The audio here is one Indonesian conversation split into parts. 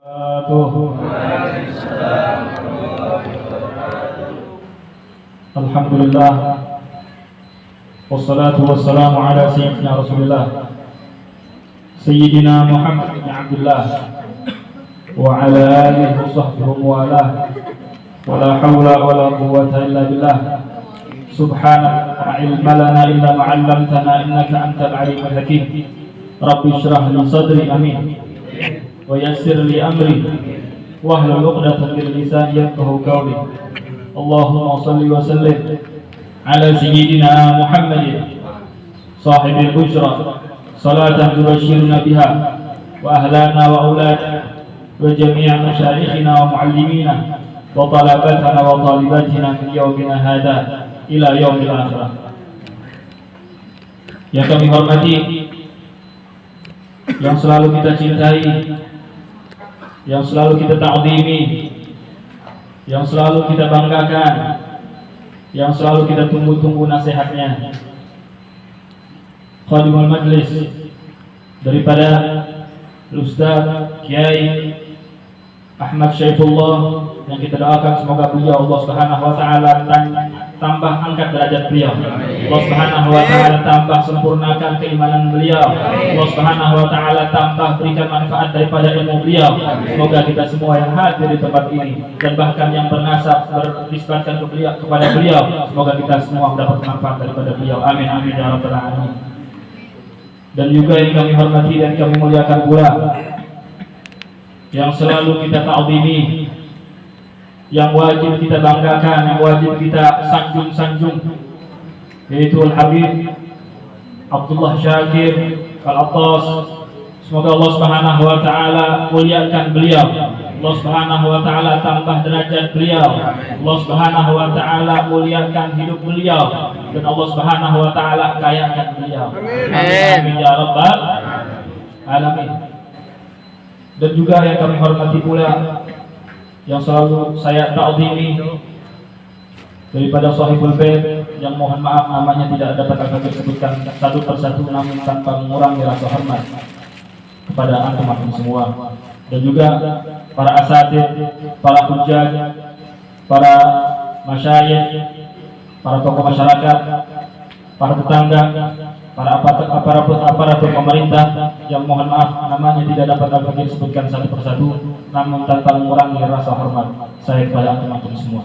Alhamdulillah, wassalatu wassalamu ala sayyidina Rasulillah Sayyidina Muhammad bin Abdullah wa ala alihi wa sahbihi wa ala wa la hawla wa la quwwata illa billah. Subhanaka la ilma lana illa ma 'allamtana innaka antal alimul hakim. Rabbi shrah li sadri, amin, wa yassir li amri wahlul 'uqdatam min lisani yafqahu qawli. Allahumma shalli wa sallim ala sayyidina Muhammadin sahibil bushra salatan tubashshiruna biha wa ahlana wa auladana wa jami'a masyayikhina wa muallimina wa talabatana wa talibatina min yawmina hadha ila yaumil akhirah. Yang kami hormati, yang selalu kita cintai, yang selalu kita ta'zimi, yang selalu kita banggakan, yang selalu kita tunggu-tunggu nasihatnya, Khadimul Majlis daripada Ustaz Kiai Ahmad Syaifullah, yang kita doakan semoga beliau Allah Subhanahu wa taala tambah angkat derajat beliau. Allah Subhanahu wa taala tambah sempurnakan keimanan beliau. Allah Subhanahu wa taala tambah berikan manfaat daripada ilmu beliau. Semoga kita semua yang hadir di tempat ini dan bahkan yang bernasab bernisbatkan kepada beliau, semoga kita semua mendapat manfaat daripada beliau. Amin amin ya rabbal alamin. Dan juga yang kami hormati dan kami muliakan pula, yang selalu kita ta'zimi, yang wajib kita banggakan, yang wajib kita sanjung-sanjung, yaitu Al-Habib Abdullah Syakir Al-Attas. Semoga Allah Subhanahu wa taala muliakan beliau, Allah Subhanahu wa taala tambah derajat beliau, Allah Subhanahu wa taala muliakan hidup beliau, dan Allah Subhanahu wa taala kayakan beliau. Amin ya rabbal alamin. Dan juga yang kami hormati pula, yang selalu saya ta'zimi daripada Sahibul Bait, yang mohon maaf namanya tidak dapat kami sebutkan satu persatu, namun tanpa mengurangi rasa hormat kepada antum semua. Dan juga para asatidz, para hujjaj, para masyayikh, para tokoh masyarakat, para tetangga, para aparatur pemerintah, yang mohon maaf namanya tidak dapat kami sebutkan satu persatu, namun tanpa mengurangi rasa hormat saya kepada antum semua.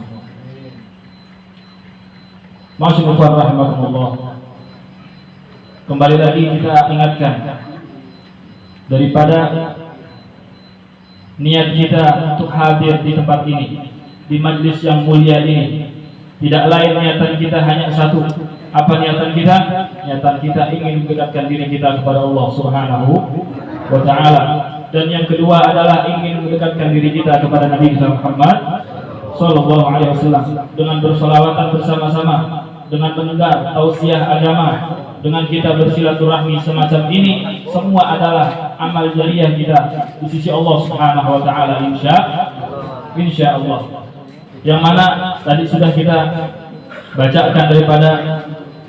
Masyaallah rahimakumullah. Kembali lagi kita ingatkan, daripada niat kita untuk hadir di tempat ini, di majlis yang mulia ini, tidak lain niatan kita hanya satu. Apa niatan kita? Niatan kita ingin mendekatkan diri kita kepada Allah Subhanahu wa taala. Dan yang kedua adalah ingin mendekatkan diri kita kepada Nabi Muhammad sallallahu alaihi wasallam dengan bersolawatan bersama-sama, dengan mendengar tausiah agama, dengan kita bersilaturahmi semacam ini, semua adalah amal jariah kita di sisi Allah Subhanahu wa taala, insya Allah. Yang mana tadi sudah kita bacakan daripada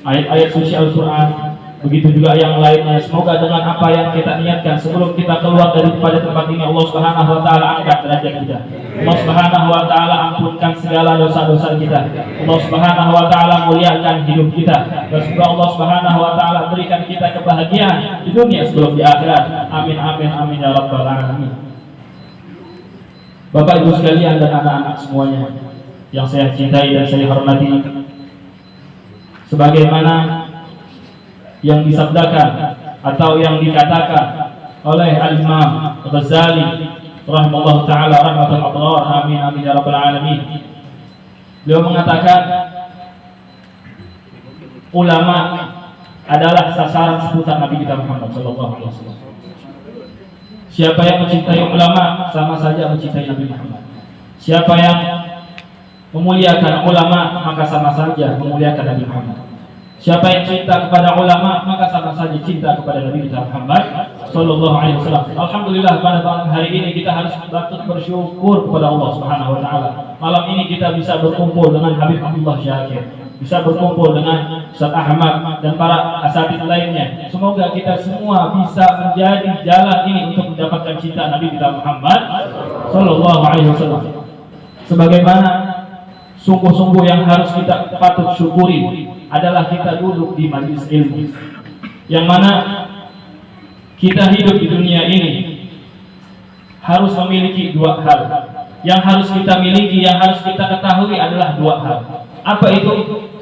ayat-ayat suci Al-Quran, begitu juga yang lainnya. Semoga dengan apa yang kita niatkan sebelum kita keluar daripada tempat ini, Allah Subhanahu wa taala angkat derajat kita, Allah Subhanahu wa taala ampunkan segala dosa-dosa kita, Allah Subhanahu wa taala muliakan hidup kita, dan semoga Allah Subhanahu wa taala berikan kita kebahagiaan di dunia sebelum di akhirat. Amin amin amin ya rabbal alamin. Bapak Ibu sekalian dan anak-anak semuanya yang saya cintai dan saya hormati, sebagaimana yang disabdakan atau yang dikatakan oleh Al-Imam Ghazali rahimahullah ta'ala rahmatul abrar, amin amin ya rabbal alamin. Beliau mengatakan, ulama adalah sasaran seputar Nabi kita Muhammad sallallahu alaihi wasallam. Siapa yang mencintai ulama sama saja mencintai Nabi Muhammad. Siapa yang memuliakan ulama maka sama saja memuliakan Nabi Muhammad. Siapa yang cinta kepada ulama maka sama saja cinta kepada Nabi kita Muhammad sallallahu alaihi wasallam. Alhamdulillah, pada malam hari ini kita harus patut bersyukur kepada Allah Subhanahu wa taala. Malam ini kita bisa berkumpul dengan Habib Abdullah Syakir, bisa berkumpul dengan Ustaz Ahmad dan para asatidz lainnya. Semoga kita semua bisa menjadi jalan ini untuk mendapatkan cinta Nabi kita Muhammad Sallallahu Alaihi Wasallam. Sebagaimana sungguh-sungguh yang harus kita patut syukuri adalah kita duduk di majelis ilmu, yang mana kita hidup di dunia ini harus memiliki dua hal. Yang harus kita miliki, yang harus kita ketahui adalah dua hal. Apa itu?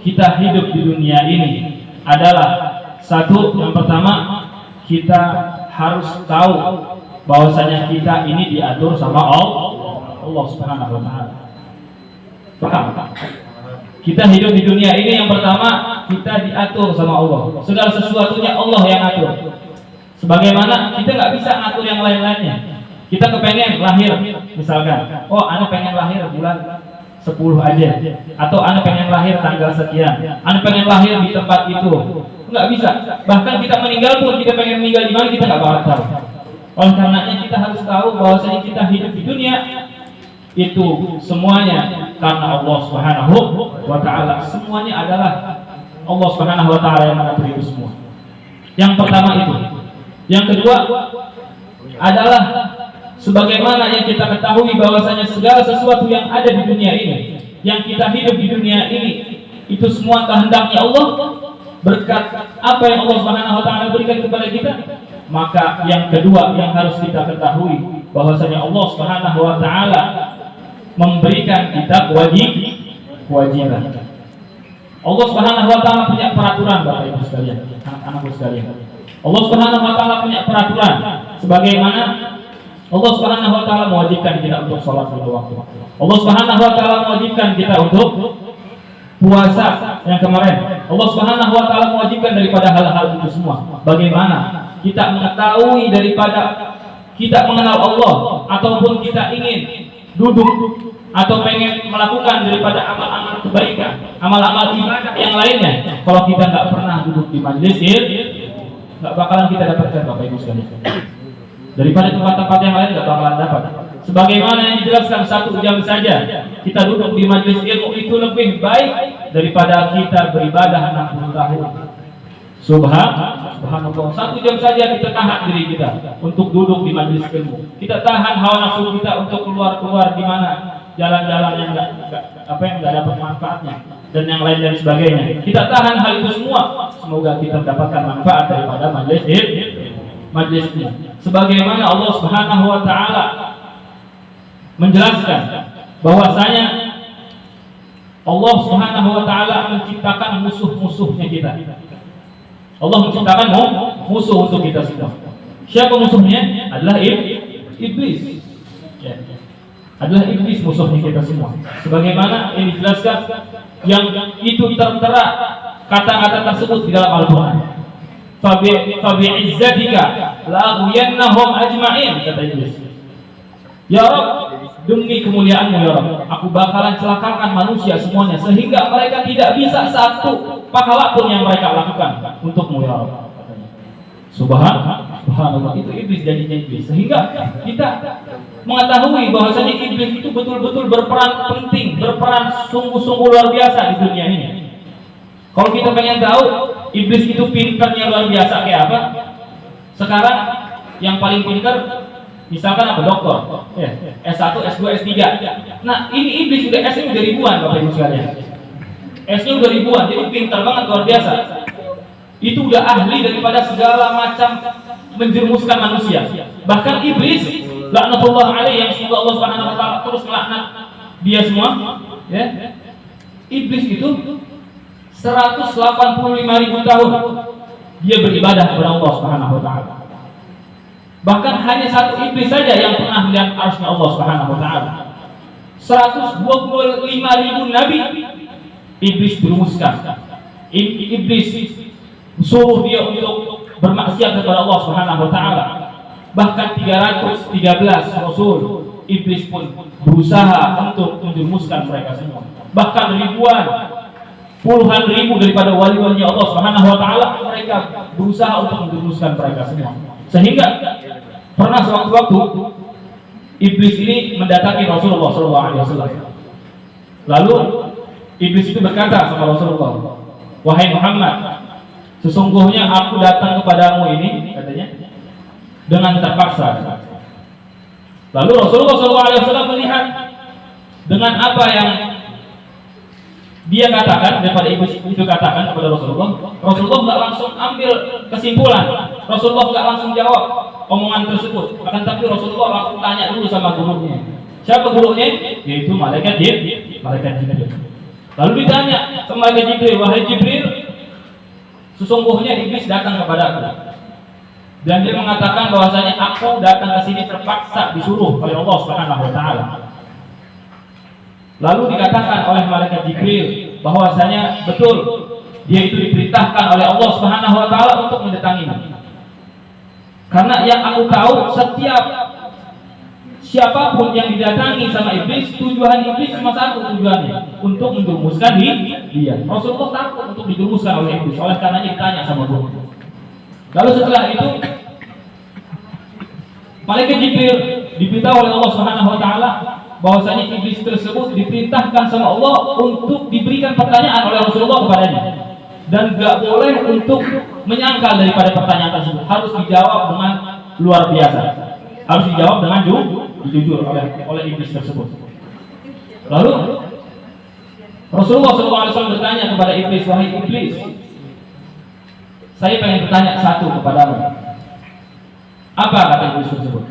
Kita hidup di dunia ini adalah satu, yang pertama, kita harus tahu bahwasanya kita ini diatur sama Allah Subhanahu wa taala. Paham? Kita hidup di dunia ini yang pertama, kita diatur sama Allah. Segala sesuatunya Allah yang atur. Sebagaimana kita nggak bisa ngatur yang lain-lainnya. Kita kepengen lahir, misalkan, oh anak pengen lahir bulan 10 aja, atau anak pengen lahir tanggal sekian, anak pengen lahir di tempat itu, nggak bisa. Bahkan kita meninggal pun, kita pengen meninggal di mana kita nggak bakal tahu. Oleh karenanya kita harus tahu bahwasanya kita hidup di dunia itu semuanya karena Allah Subhanahu wa taala. Semuanya adalah Allah Subhanahu wa taala yang mengatur itu semua. Yang pertama itu. Yang kedua adalah sebagaimana yang kita ketahui bahwasanya segala sesuatu yang ada di dunia ini, yang kita hidup di dunia ini, itu semua kehendaknya Allah, berkat apa yang Allah Subhanahu wa taala berikan kepada kita. Maka yang kedua yang harus kita ketahui bahwasanya Allah Subhanahu wa taala memberikan kita kewajiban. Allah Subhanahu wa taala punya peraturan, Bapak Ibu sekalian, anak-anakku sekalian. Allah Subhanahu wa taala punya peraturan sebagaimana Allah Subhanahu wa taala mewajibkan kita untuk sholat pada waktu. Allah Subhanahu wa taala mewajibkan kita untuk puasa yang kemarin. Allah Subhanahu wa taala mewajibkan daripada hal-hal itu semua. Bagaimana kita mengetahui daripada kita mengenal Allah, ataupun kita ingin duduk atau pengen melakukan daripada amal-amal kebaikan, amal-amal ibadah yang lainnya. Kalau kita nggak pernah duduk di majelis ilmu, nggak bakalan kita dapatkan, Bapak Ibu sekalian. Daripada tempat-tempat yang lain nggak bakalan dapat. Sebagaimana yang dijelaskan 1 jam saja kita duduk di majelis ilmu itu lebih baik daripada kita beribadah 60 tahun. Subhanallah. 1 jam saja kita tahan diri kita untuk duduk di majelis ilmu. Kita tahan hawa nafsu kita untuk keluar di mana jalan-jalan yang nggak dapat manfaatnya dan yang lain dan sebagainya. Kita tahan hal itu semua. Semoga kita mendapatkan manfaat daripada majelis ini. Sebagaimana Allah Subhanahu wa taala menjelaskan bahwasanya Allah Subhanahu wa taala menciptakan musuh-musuhnya kita. Allah menciptakan musuh untuk kita semua. Siapa musuhnya? Adalah iblis. Ya. Adalah iblis musuhnya kita semua. Sebagaimana yang dijelaskan yang itu tertera kata-kata tersebut di dalam Al-Qur'an. Fabi'izzatika la'ghwiyannahum ajma'in, kata iblis. Ya Rabb, demi kemuliaanmu ya Rabb, aku bakalan celakakan manusia semuanya sehingga mereka tidak bisa satu pahala pun yang mereka lakukan untukmu ya Rabb. Subhanallah, itu iblis jadinya iblis. Sehingga kita mengetahui bahwasanya iblis itu betul-betul berperan penting, berperan sungguh-sungguh luar biasa di dunia ini. Kalau kita pengen tahu iblis itu pintarnya luar biasa kayak apa? Sekarang yang paling pintar misalkan apa? Dokter, ya, S1, S2, S3. Nah, ini iblis udah S-nya udah ribuan, Bapak Ibu sekalian. S-nya udah ribuan, jadi pintar banget, luar biasa. Itu udah ahli daripada segala macam menjerumuskan manusia. Bahkan iblis, laknatullah alaih, yang semoga Allah Subhanahu wa taala terus melaknat dia semua, ya. Iblis itu 185.000 tahun dia beribadah kepada Allah Subhanahu wa taala. Bahkan hanya satu iblis saja yang pernah melihat arsy-Nya Allah Subhanahu wa taala. 125.000 nabi iblis berumuskan. Iblis suruh dia untuk bermaksiat kepada Allah Subhanahu wa taala. Bahkan 313 rasul iblis pun berusaha untuk menjerumuskan mereka semua. Bahkan ribuan, puluhan ribu daripada wali-wali Allah Subhanahu wa taala mereka berusaha untuk menjerumuskan mereka semua. Sehingga pernah sewaktu-waktu iblis ini mendatangi Rasulullah SAW. Lalu iblis itu berkata kepada Rasulullah, "Wahai Muhammad, sesungguhnya aku datang kepadamu ini," katanya, "dengan terpaksa. Lalu Rasulullah SAW melihat dengan apa yang dia katakan daripada iblis itu katakan kepada Rasulullah. Rasulullah nggak langsung ambil kesimpulan, Rasulullah nggak langsung jawab omongan tersebut. Akan tapi Rasulullah langsung tanya dulu sama gurunya. Siapa gurunya? Yaitu malaikat Jibril. Lalu ditanya sama malaikat Jibril, wahai Jibril, sesungguhnya iblis datang kepadaku dan dia mengatakan bahwasanya aku datang ke sini terpaksa disuruh oleh Allah Subhanahu wa taala. Lalu dikatakan oleh malaikat Jibril bahwasanya betul dia itu diperintahkan oleh Allah Subhanahu wa taala untuk mendatangimu. Karena yang aku tahu setiap siapapun yang didatangi sama iblis, tujuan iblis cuma satu tujuannya, untuk menjerumuskan dia. Rasulullah takut untuk dijerumuskan oleh iblis, oleh karenanya ditanya sama guru. Lalu setelah itu malaikat Jibril diberitahu oleh Allah Subhanahu wa taala bahwasanya iblis tersebut diperintahkan sama Allah untuk diberikan pertanyaan oleh Rasulullah kepadanya, dan gak boleh untuk menyangkal daripada pertanyaan tersebut, harus dijawab dengan luar biasa, harus dijawab dengan jujur oleh iblis tersebut. Lalu Rasulullah SAW bertanya kepada iblis, wahai iblis, saya pengen bertanya satu kepadamu. Apa kata iblis tersebut?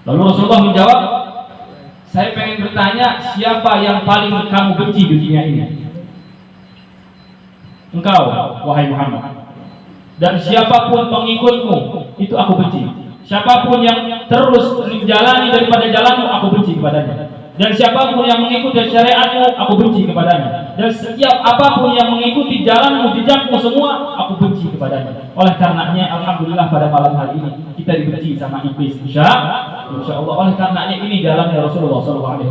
Lalu Rasulullah menjawab, saya pengen bertanya siapa yang paling kamu benci di dunia ini? Engkau, wahai Muhammad. Dan siapapun pengikutmu, itu aku benci. Siapapun yang terus menjalani daripada jalanmu, aku benci kepadanya. Dan siapapun yang mengikuti syariatmu, aku benci kepadanya. Dan setiap apapun yang mengikuti jalanmu, jejakmu semua, aku benci kepadanya. Oleh karenanya, alhamdulillah pada malam hari ini kita dibenci sama iblis. Insya Allah. Oleh karenanya ini jalannya Rasulullah SAW.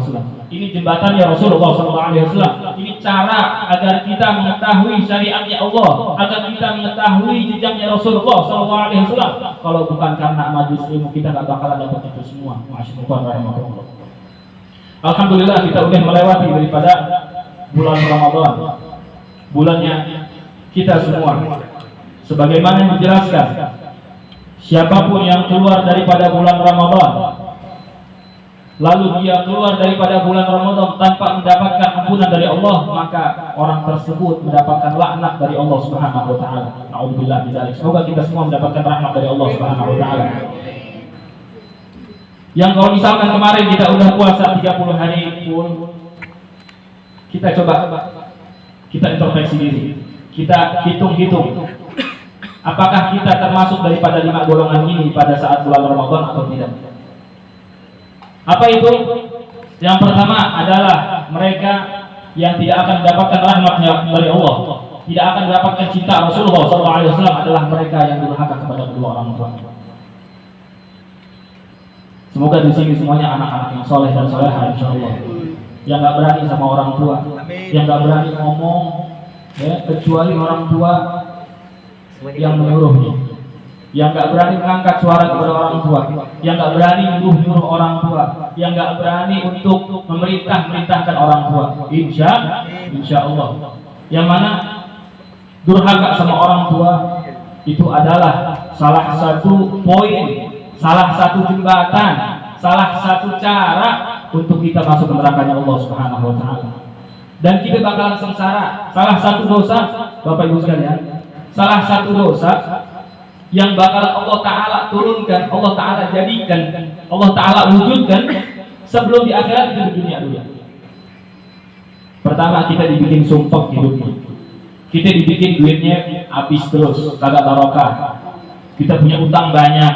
Ini jembatannya Rasulullah SAW. Ini cara agar kita mengetahui syariatnya Allah, agar kita mengetahui jejaknya Rasulullah SAW. Kalau bukan karena majelis ilmu, kita nggak bakalan dapat itu semua. Masyaallah. Alhamdulillah kita sudah melewati daripada bulan Ramadan, bulannya kita semua. Sebagaimana yang dijelaskan, siapapun yang keluar daripada bulan Ramadan, lalu dia keluar daripada bulan Ramadan tanpa mendapatkan ampunan dari Allah, maka orang tersebut mendapatkan laknat dari Allah Subhanahu wa taala. Nauzubillah min dzalik. Semoga kita semua mendapatkan rahmat dari Allah Subhanahu wa taala. Yang kalau misalkan kemarin kita udah puasa 30 hari pun, kita coba kita introspeksi diri, kita hitung-hitung apakah kita termasuk daripada 5 golongan ini pada saat bulan Ramadan atau tidak. Apa itu? Yang pertama adalah mereka yang tidak akan mendapatkan rahmatnya dari Allah, tidak akan mendapatkan cinta Rasulullah SAW, adalah mereka yang durhaka kepada kedua orang tua. Semoga di sini semuanya anak-anak yang soleh dan soleha, insya Allah, yang nggak berani sama orang tua, yang nggak berani ngomong, ya, kecuali orang tua yang menyuruhnya, yang nggak berani mengangkat suara kepada orang tua, yang nggak berani nyuruh orang tua, yang nggak berani untuk memerintahkan orang tua. Insya Allah, yang mana durhaka sama orang tua itu adalah salah satu poin, salah satu jembatan, salah satu cara untuk kita masuk ke nerakanya Allah Subhanahu wa taala. Dan kita bakalan sengsara. Salah satu dosa, Bapak Ibu sekalian, salah satu dosa yang bakal Allah taala turunkan, Allah taala jadikan, Allah taala wujudkan sebelum di akhirat, itu di dunia dulu. Pertama, kita dibikin sumpek hidupnya. Kita dibikin duitnya habis terus, kagak barokah. Kita punya utang banyak.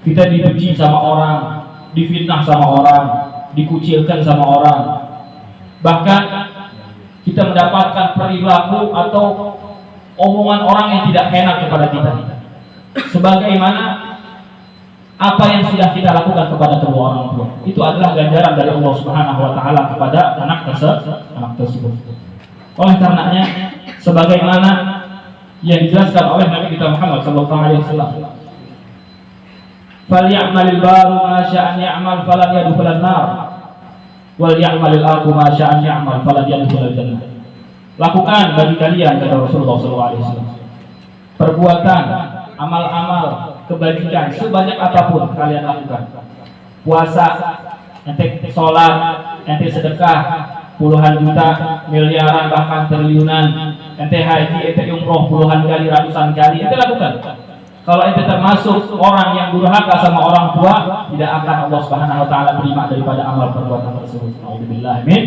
Kita dibenci sama orang, difitnah sama orang, dikucilkan sama orang. Bahkan kita mendapatkan perilaku atau omongan orang yang tidak enak kepada kita. Sebagaimana apa yang sudah kita lakukan kepada kedua orang tua, itu adalah ganjaran dari Allah Subhanahu wa taala kepada anak tersebut. Oleh karenanya, sebagaimana yang dijelaskan oleh Nabi kita Muhammad SAW, "Falyamalil baru ma sya'an ya'mal falan yadkhulun nar, wal ya'malil aqu ma sya'an ya'mal falan yadkhulul jannah." Lakukan bagi kalian, kata Rasulullah SAW, perbuatan, amal-amal kebajikan sebanyak apapun kalian lakukan. puasa, ente sholat, ente sedekah puluhan juta, miliaran, bahkan triliunan, ente haji, ente umroh puluhan kali, ratusan kali, ente lakukan. Kalau ente termasuk orang yang durhaka sama orang tua, tidak akan Allah Subhanahu wa taala terima daripada amal perbuatan tersebut. Alhamdulillah. Amin.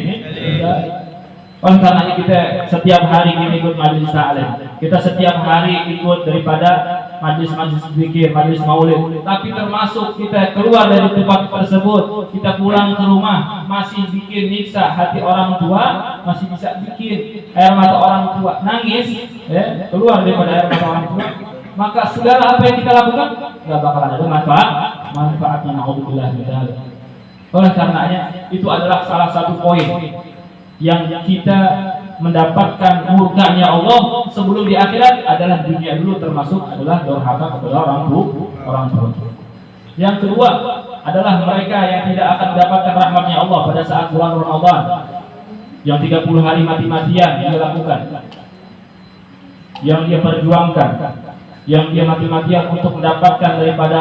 Oleh karenanya kita setiap hari ini ikut majelis ta'lim. Kita setiap hari ikut daripada majelis-majelis zikir, majelis maulid. Tapi termasuk kita keluar dari tempat tersebut, kita pulang ke rumah masih bikin nyiksa hati orang tua, masih bisa bikin air mata orang tua nangis, ya, keluar daripada air mata orang tua. Maka segala apa yang kita lakukan nggak bakalan ada manfaatnya. Alhamdulillah. Oleh karenanya itu adalah salah satu poin yang kita mendapatkan murkanya Allah sebelum di akhirat adalah dunia dulu, termasuk adalah durhaka kepada orang tua. Yang kedua adalah mereka yang tidak akan mendapatkan rahmatnya Allah pada saat bulan Ramadan, yang 30 hari mati-matian dia lakukan, yang dia perjuangkan, yang dia mati-matian untuk mendapatkan daripada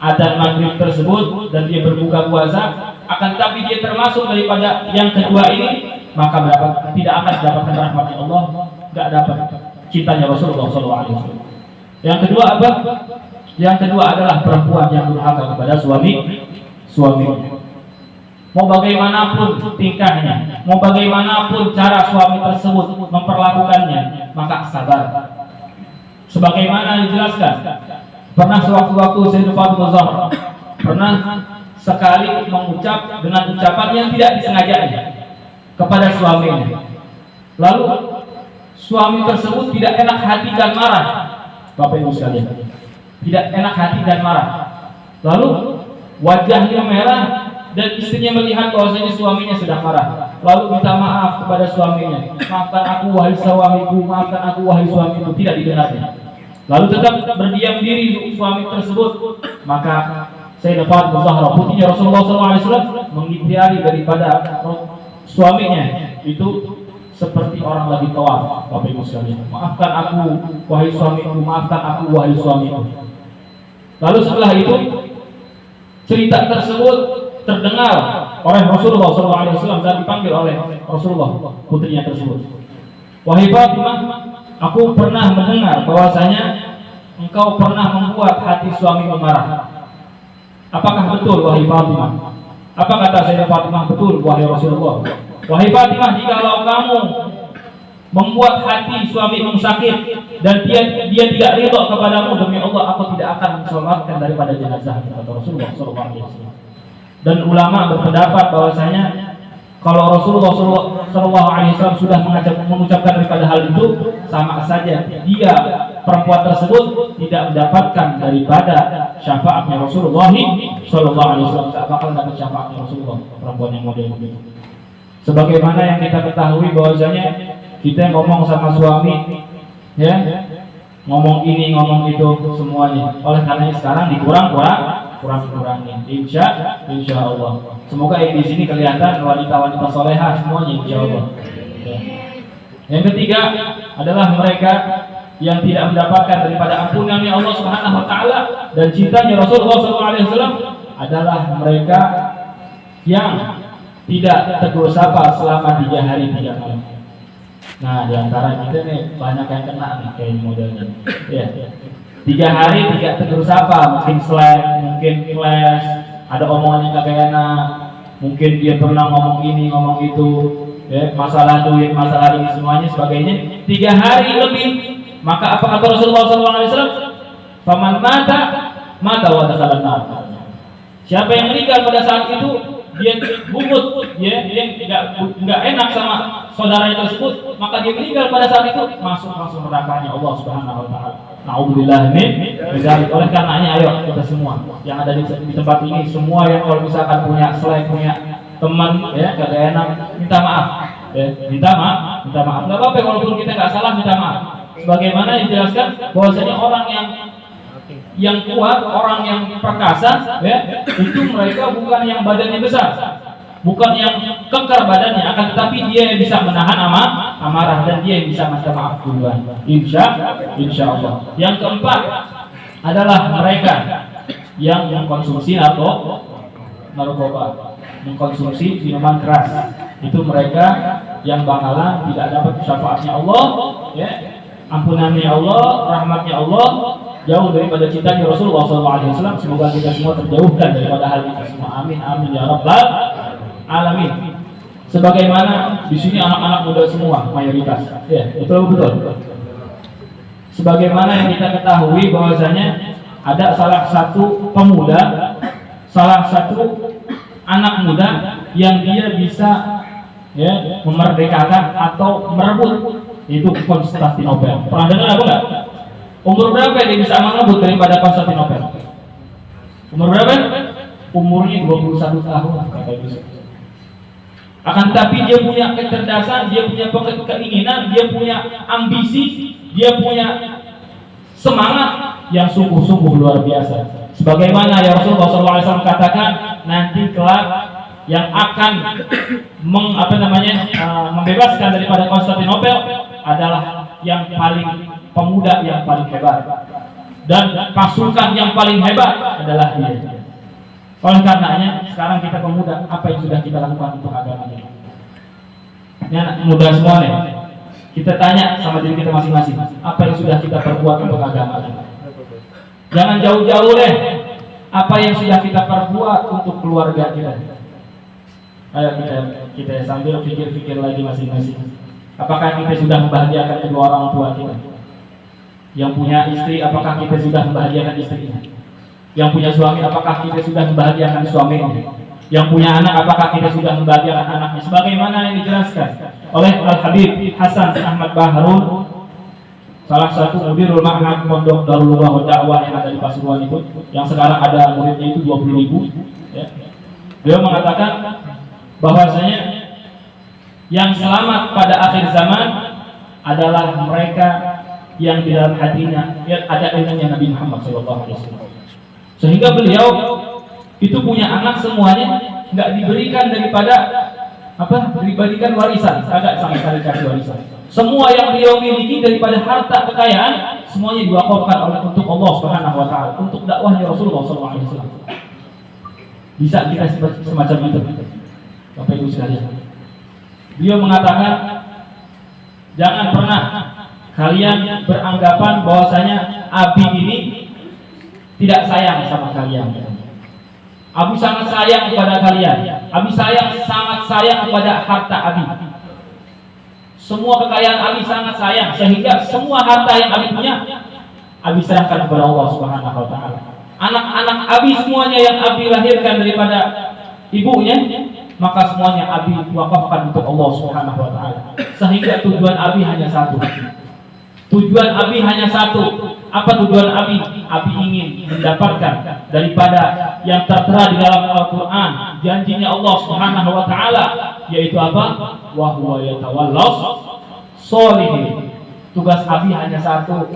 adzan maghrib tersebut, dan dia berbuka puasa. Akan tetapi dia termasuk daripada yang kedua ini, maka tidak akan mendapatkan rahmatnya Allah, tidak dapat cintanya Rasulullah SAW. Yang kedua apa? Yang kedua adalah perempuan yang durhaka kepada suaminya. Mau bagaimanapun tingkahnya, mau bagaimanapun cara suami tersebut memperlakukannya, maka sabar. Sebagaimana dijelaskan, pernah sewaktu-waktu Sayyidina Fatimah Zahra pernah sekali mengucap dengan ucapan yang tidak disengajanya kepada suaminya. Lalu suami tersebut tidak enak hati dan marah. Bapak Ibu sekalian, tidak enak hati dan marah. Lalu wajahnya merah dan istrinya melihat bahwasanya suaminya sedang marah. Lalu minta maaf kepada suaminya. Maafkan aku wahai suamiku, maafkan aku wahai suamiku. Tidak didengarnya. Lalu tetap berdiam diri suami tersebut. Maka Sayyidah Fatimah Zahra, putrinya Rasulullah SAW, mengikhtiari daripada suaminya itu seperti orang lagi tawaf. Bapak Ibu sekalian, maafkan aku wahai suamiku, maafkan aku wahai suamiku. Lalu setelah itu cerita tersebut terdengar oleh Rasulullah SAW dan dipanggil oleh Rasulullah putrinya tersebut. Wahai Fatimah, aku pernah mendengar bahwasanya engkau pernah membuat hati suamimu marah. Apakah betul wahai Fatimah? Apa kata Sayyidah Fatimah? Betul wahai Rasulullah. Wahai Fatimah, jikalau kamu membuat hati suamimu sakit dan dia tidak ridho kepadamu, demi Allah aku tidak akan mensolatkan daripada jenazah, kata Rasulullah SAW. Dan ulama berpendapat bahwasanya kalau Rasulullah SAW sudah mengucapkan daripada hal itu, sama saja dia perempuan tersebut tidak mendapatkan daripada syafaatnya Rasulullah SAW. Tak bakal dapat syafaatnya Rasulullah perempuan yang model begitu. Sebagaimana yang kita ketahui bahwasanya kita ngomong sama suami, ya, ngomong ini ngomong itu semuanya. Oleh karena sekarang kurang-kurangin. Insya Allah. Semoga di sini kelihatan wanita-wanita solehah semuanya, insya Allah. Ya. Yang ketiga adalah mereka yang tidak mendapatkan daripada ampunannya Allah Subhanahu Wa Taala dan cintanya Rasulullah SAW adalah mereka yang tidak tegur sapa selama 3 hari 3 malam. Nah, diantara kita nih banyak yang kena nih kayak modelnya. Ya. 3 hari 3 tegur sapa, mungkin slack, mungkin flash, ada omongan yang kagak enak, mungkin dia pernah ngomong ini ngomong itu, ya, masalah duit, masalah ini semuanya sebagainya. 3 hari lebih, maka apa kata Rasulullah SAW? Faman mata wa dakhalan nar. Siapa yang meninggal pada saat itu dia bungut, ya, dia nggak enak sama saudaranya tersebut, maka dia meninggal pada saat itu masuk nerakanya Allah Subhanahu Wa Taala. Na'udzubillah min dzalik. Oleh karenanya ayo kita semua yang ada di tempat ini, semua yang kalau misalkan punya slack, punya teman, ya, kagak enak, minta maaf, ya, minta maaf. Nggak apa-apa walaupun kita nggak salah, minta maaf. Sebagaimana dijelaskan bahwasanya orang yang kuat, orang yang perkasa, ya, itu mereka bukan yang badannya besar, bukan yang kekar badannya, akan tetapi dia yang bisa menahan amarah dan dia yang bisa minta maaf duluan. Insya Allah. Yang keempat adalah mereka yang mengkonsumsi narkoba, mengkonsumsi minuman keras. Itu mereka yang bakalan tidak dapat syafaatnya Allah, ya, ampunannya Allah, rahmatnya Allah, jauh daripada cintanya Rasulullah SAW. Semoga kita semua terjauhkan daripada hal itu semua. Amin amin ya rabbal alamin. Sebagaimana di sini anak-anak muda semua mayoritas, ya, betul. Sebagaimana yang kita ketahui bahwasanya ada salah satu pemuda, salah satu anak muda yang dia bisa, ya, memerdekakan atau merebut, yaitu Konstantinopel. Pernah dengar apa enggak? Umur berapa dia bisa merebut daripada Konstantinopel? Umur berapa? Umurnya 21 tahun, kata Yusuf. Akan tetapi dia punya kecerdasan, dia punya keinginan, dia punya ambisi, dia punya semangat yang sungguh-sungguh luar biasa. Sebagaimana ya Rasulullah SAW katakan, nanti kelak yang akan membebaskan daripada Konstantinopel adalah yang paling pemuda yang paling hebat, dan pasukan yang paling hebat adalah dia. Oleh karenanya sekarang kita pemuda, apa yang sudah kita lakukan untuk agama ini? Ini anak muda semua nih, kita tanya sama diri kita masing-masing, apa yang sudah kita perbuat untuk agama ini? Jangan jauh-jauh deh, apa yang sudah kita perbuat untuk keluarga kita? Ayo kita sambil pikir-pikir lagi masing-masing. Apakah kita sudah membahagiakan kedua orang tua kita? Yang punya istri, apakah kita sudah membahagiakan istrinya? Yang punya suami, apakah kita sudah membahagiakan suaminya? Yang punya anak, apakah kita sudah membahagiakan anaknya? Sebagaimana yang dijelaskan oleh Al-Habib Hasan Ahmad Baharun, salah satu mudirul ma'had pondok Darul Lughah Dakwah yang ada di Pasuruan itu, yang sekarang ada muridnya itu 20.000, ya. Beliau mengatakan bahwasanya yang selamat pada akhir zaman adalah mereka yang di dalam hatinya ada ilmunya Nabi Muhammad SAW. Sehingga beliau itu punya anak semuanya nggak diberikan diberikan warisan, agak sama sekali kasih warisan. Semua yang beliau miliki daripada harta kekayaan semuanya diwakafkan untuk Allah Subhanahu Wa Taala, untuk dakwahnya Rasulullah SAW. Bisa kita semacam itu, Bapak Ibu sekalian. Beliau mengatakan, jangan pernah kalian beranggapan bahwasanya Abi ini tidak sayang sama kalian. Abi sangat sayang kepada kalian. Abi sangat sayang kepada harta Abi. Semua kekayaan Abi sangat sayang, sehingga semua harta yang Abi punya Abi serahkan kepada Allah Subhanahu Wa Taala. Anak-anak Abi semuanya yang Abi lahirkan daripada ibunya, maka semuanya Abi wakafkan untuk Allah Subhanahu Wa Taala. Sehingga tujuan Abi hanya satu. Tujuan Abi hanya satu. Apa tujuan Abi? Abi ingin mendapatkan daripada yang tertera di dalam Al-Quran, janjinya Allah Subhanahu Wa Taala, yaitu apa? Wa huwa yatawallas sholihin. Tugas Abi hanya satu.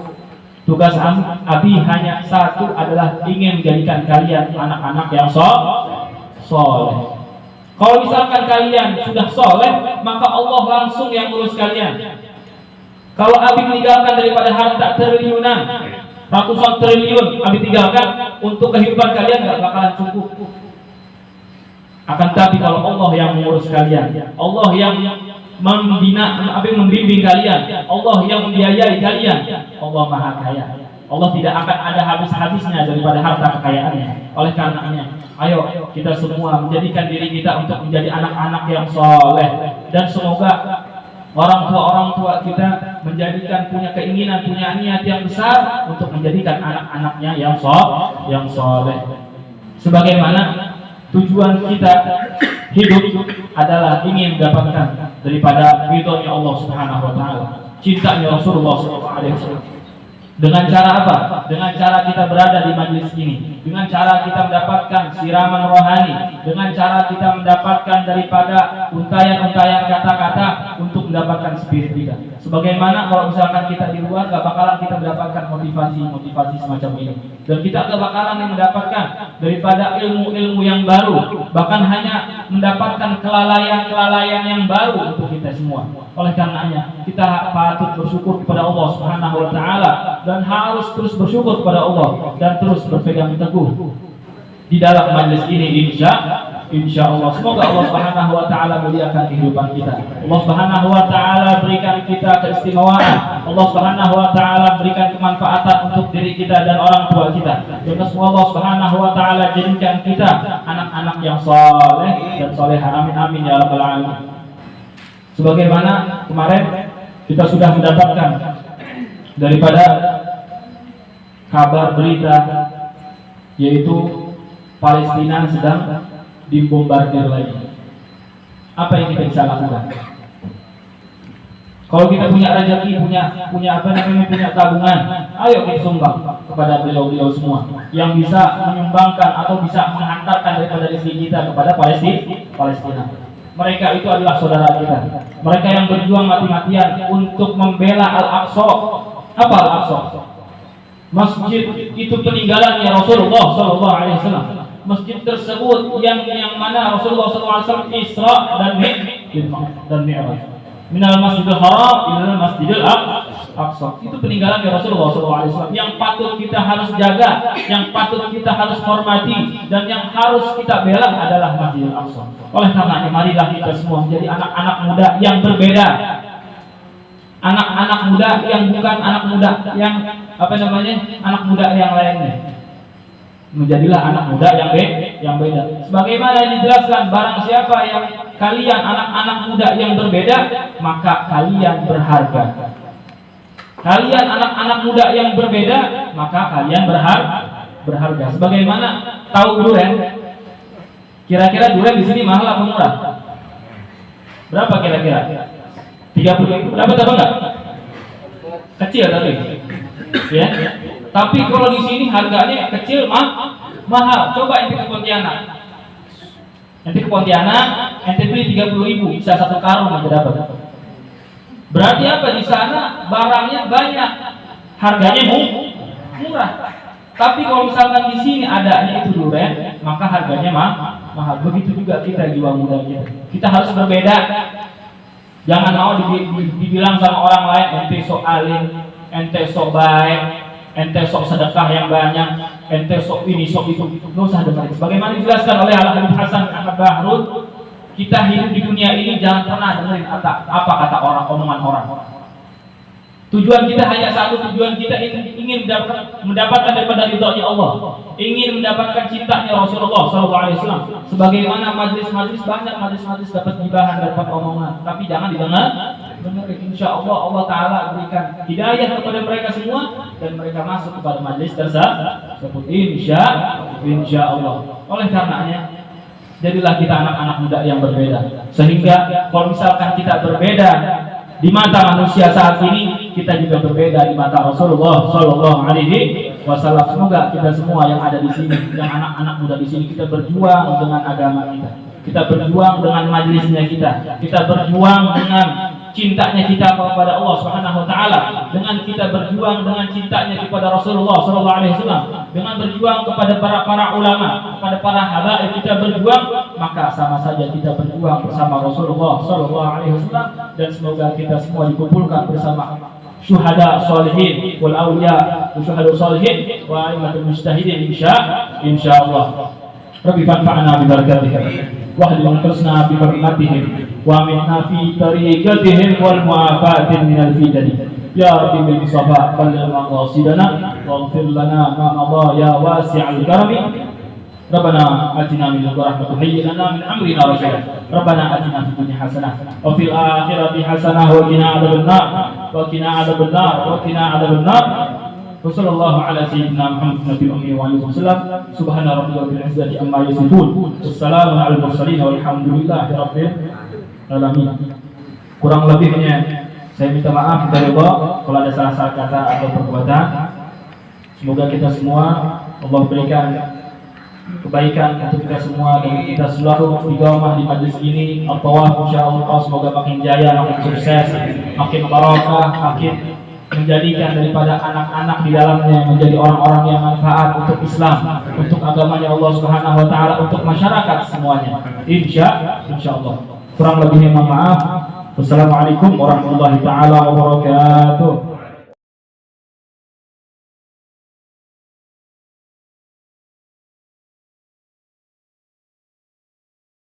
Tugas Abi hanya satu, adalah ingin menjadikan kalian anak-anak yang soleh. Kalau misalkan kalian sudah soleh, maka Allah langsung yang urus kalian. Kalau Abi meninggalkan daripada harta triliunan, ratusan triliun Abi tinggalkan, untuk kehidupan kalian gak bakalan cukup. Akan tapi kalau Allah yang mengurus kalian, Allah yang membina, Abi membimbing kalian, Allah yang membiayai kalian, Allah Maha Kaya. Allah tidak akan ada habis-habisnya daripada harta kekayaannya. Oleh karenanya, ayo kita semua menjadikan diri kita untuk menjadi anak-anak yang soleh, dan semoga orang tua kita menjadikan, punya keinginan, punya niat yang besar untuk menjadikan anak-anaknya yang soleh. Sebagaimana tujuan kita hidup adalah ingin mendapatkan daripada ridhonya Allah Subhanahu Wa Taala, cintanya Rasulullah SAW. Dengan cara apa? Dengan cara kita berada di majelis ini, dengan cara kita mendapatkan siraman rohani, dengan cara kita mendapatkan daripada untayan-untayan kata-kata untuk mendapatkan spirit kita. Sebagaimana kalau misalkan kita di luar, gak bakalan kita mendapatkan motivasi semacam ini, dan kita gak bakalan mendapatkan daripada ilmu-ilmu yang baru, bahkan hanya mendapatkan kelalaian-kelalaian yang baru untuk kita semua. Oleh karenanya kita patut bersyukur kepada Allah Subhanahu Wa Taala, dan harus terus bersyukur kepada Allah dan terus berpegang teguh di dalam majelis ini, insya insya Allah. Semoga Allah Subhanahu wa taala muliakan kehidupan kita. Allah Subhanahu wa taala berikan kita keistimewaan. Allah Subhanahu wa taala berikan kemanfaatan untuk diri kita dan orang tua kita. Dan semoga Allah Subhanahu wa taala jadikan kita anak-anak yang saleh dan salehah. Amin amin ya rabbal alamin. Sebagaimana kemarin kita sudah mendapatkan daripada kabar berita, yaitu Palestina sedang dibombardir lagi. Apa yang kita bisa lakukan? Kalau kita punya rezeki, punya tabungan, ayo kita sumbang kepada beliau-beliau semua yang bisa menyumbangkan atau bisa menghantarkan daripada rezeki kita kepada Palestina. Mereka itu adalah saudara kita. Mereka yang berjuang mati-matian untuk membela Al-Aqsa. Apa Al-Aqsa? Masjid itu peninggalannya Rasulullah SAW. Masjid tersebut yang mana Rasulullah SAW Isra dan Mi'raj. Minal Masjidil Haram ilal Masjidil Aqsa. Itu peninggalan Rasulullah SAW yang patut kita harus jaga, yang patut kita harus hormati, dan yang harus kita bela adalah Masjidil Aqsa. Oleh karenanya marilah kita semua menjadi anak-anak muda yang berbeda. Anak-anak muda yang bukan anak muda yang anak muda yang lainnya. Menjadilah anak muda yang beda. Sebagaimana dijelaskan, barang siapa yang kalian anak-anak muda yang berbeda, maka kalian berharga. Kalian anak-anak muda yang berbeda, maka kalian berharga. Sebagaimana tahu durian? Kira-kira durian di sini mahal apa murah? Berapa kira-kira? 30.000. Dapat apa enggak? Kecil tapi. Ya. Tapi kalau di sini harganya kecil mahal. Coba ente ke Pontianak. Ente ke Pontianak, ente beli 30.000, bisa 1 karung aja dapat. Berarti apa? Di sana barangnya banyak, harganya murah. Tapi kalau misalkan di sini adanya itu durian, maka harganya mahal. Begitu juga kita jiwa muda kita. Kita harus berbeda. Jangan mau dibilang sama orang lain, ente sok alim, ente sok baik, ente sok sedekah yang banyak, ente sok ini sok itu. Nggak usah dengerin. Sebagaimana dijelaskan oleh Al-Habib Hasan Ahmad Bahrul, kita hidup di dunia ini jangan pernah dengerin apa kata orang, omongan orang. Tujuan kita hanya satu, tujuan kita ingin mendapatkan daripada ridhonya Allah, ingin mendapatkan cintanya Rasulullah SAW. Sebagaimana majlis-majlis, banyak majlis-majlis dapat gibahan, dapat omongan, tapi jangan didengar. Insya Allah Allah Taala berikan hidayah kepada mereka semua dan mereka masuk kepada majlis tersebut. Insya Allah. Oleh karenanya, jadilah kita anak-anak muda yang berbeda. Sehingga kalau misalkan kita berbeda di mata manusia saat ini, kita juga berbeda di mata Rasulullah Sallallahu Alaihi Wasallam. Semoga kita semua yang ada di sini, yang anak-anak muda di sini, kita berjuang dengan agama kita berjuang dengan majelisnya kita berjuang dengan cintanya kita kepada Allah Subhanahu Wa Taala, dengan kita berjuang dengan cintanya kepada Rasulullah Sallallahu Alaihi Wasallam, dengan berjuang kepada para ulama, kepada para habaib kita berjuang, maka sama saja kita berjuang bersama Rasulullah Sallallahu Alaihi Wasallam. Dan semoga kita semua dikumpulkan bersama syuhada sholihin wal awliya wa syuhada sholihin wa aimatul mujtahidin insyaallah. Rabbi fanfa'na bi barakatihim wa ahlina bi barakatihim wa aminna fi tariqatihim wal mu'afatin min al fitani ya rabbi bil mustafa balligh maqasidana waghfir lana ma madha ya wasi'al karami. Rabbana atina min ladunka rahmatan wa hayyi lana min amrina rashada. Rabbana atina fid dunya hasanah wa fil akhirati hasanah wa qina adzabannar wa qina adzabannar wa qina adzabannar. Wa sallallahu ala sayyidina Muhammad nabiyil ummi wa alihi wasallam. Subhana rabbika rabbil izzati amma yasifun. Wassalamu alal mursalin walhamdulillahi rabbil alamin. Kurang lebihnya saya minta maaf dari Allah kalau ada salah-salah kata atau perbuatan. Semoga kita semua Allah berikan kebaikan untuk kita semua dan kita selalu istiqomah di majlis ini. Al-tawaf insyaallah semoga makin jaya, makin sukses, makin barokah, makin menjadikan daripada anak-anak di dalamnya menjadi orang-orang yang manfaat untuk Islam, untuk agamanya Allah Subhanahu Wa Taala, untuk masyarakat semuanya. Insyaallah. Kurang lebihnya mohon maaf. Wassalamualaikum warahmatullahi taala wabarakatuh.